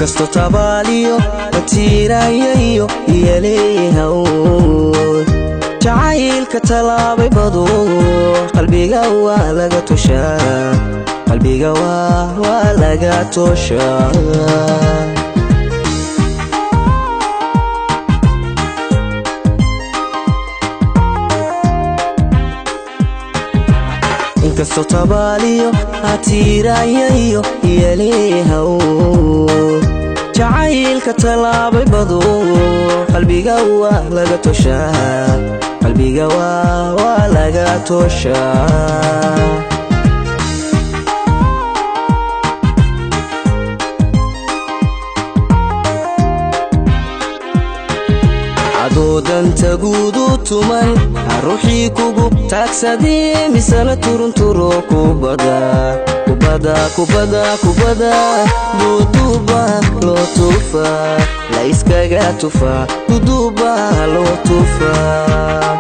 inkasto tabaaliyo tiirayayo iyaleeyaha jacaylka talaabay badu qalbiga waa laga toshaa qalbiga waa laga toshaa inkasto tabaaliyo tiirayayo iyaleeyaha jacaylka talaabay badu qalbiga waa laga toshaa qalbiga waa laga toshaa danta guudu tuman ruuxii kugu taagsadee misala turunturo kubada duuduuba loo tufaa la iskaga tufaa duuduuba loo tufaa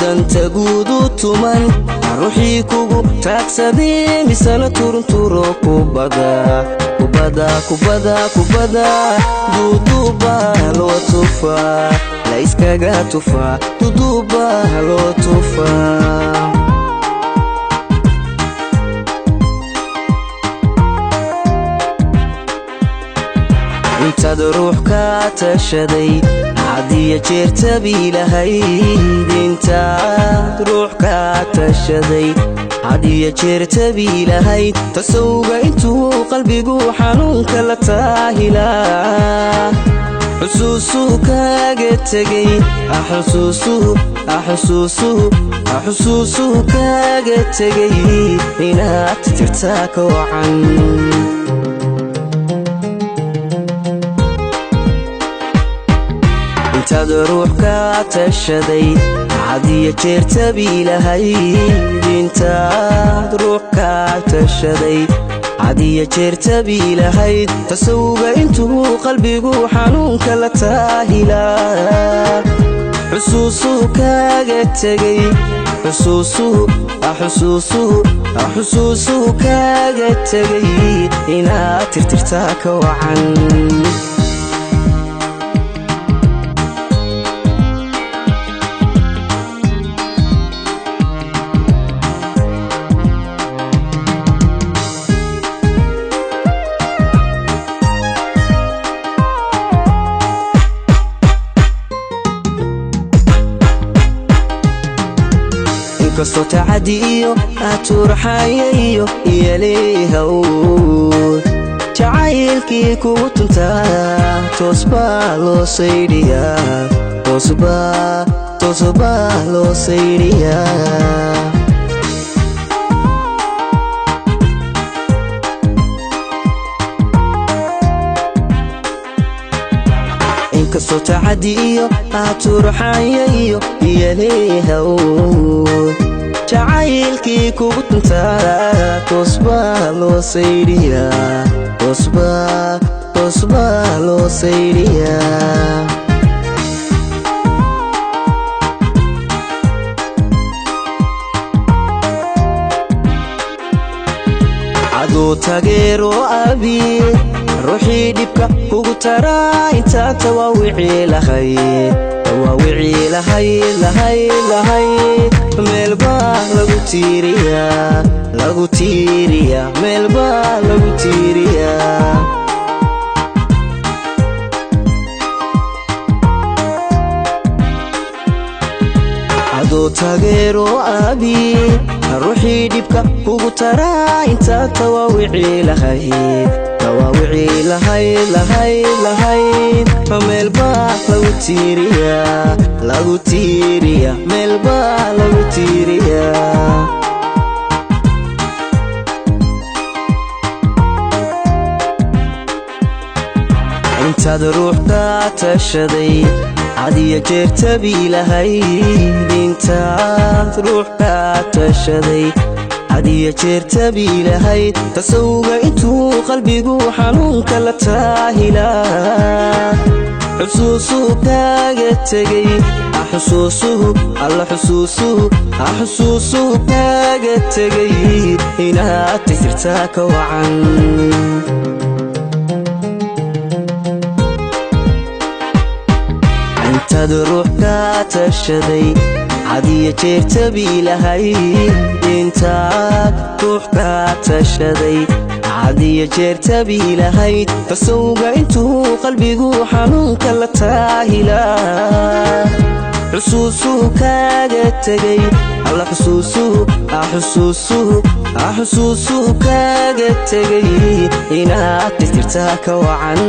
danta guudu tuman ruuxii kugu taagsadee misala turunturo kubada duuduuba loo tufaa la iskaga tufaa duuduuba loo tufaa intaad ruux ka tashaday hadiya jeer tabiilahayd intaad ruux ka tashaday hadiya jeer tabiilahayd tasawga intuu qalbigu xanuunka la taahilaa xusuusuu kaaga tegay xusuusuu kaaga tegay inaad tirtaa ka wacan intaad ruux ka tashaday hadiya jeer tabiilahayd intaad ruux ka tashaday hadiya jeer tabiilahayd tasawga intuu qalbigu xanuunka la taahilaa xusuusuu kaaga tegay xusuusuu kaaga tegay inaad tirtirtaa ka wacan inkasto tacadiyo turxayayo iyaleeyaha jacaylkii kugu tuntaa toosbaa loo saydhiyaa toosbaa loo saydhiyaa inkasto tacadiyo turxayayo iyaleeyaha jacaylkii kugu tuntaa toosbaa loo saydhiyaa toosbaa loo saydhiyaa aduu tageero abiye ruuxii dhibka kugu taraa intaa tawaawicii lahayd meelbaa lagu tiiriyaa meelbaa lagu tiiriyaa aduu tageero abiye ruuxii dhibka kugu taraa intaa tawaawicii lahayd meelbaa lagu tiiriyaa meelbaa lagu tiiriyaa intaad ruux ka tashaday hadiya jeer tabiilahayd intaad ruux ka tashaday hadiya jeer tabiilahayd tasawga intuu qalbigu xanuunka la taahilaa xusuusuu kaaga tegay xusuusuhu alla xusuusuhu kaaga tegay inaad tirtirtaa ka wacan intaad ruux ka tashaday hadiya jeer tabiilahay intaad ruux ka tashaday hadiya jeer tabiilahayd fasowga intuu qalbigu xanuunka la taahilaa xusuusuhu kaaga tegay alla xusuusuhu kaaga tegay inaad tirtirtaa ka wacan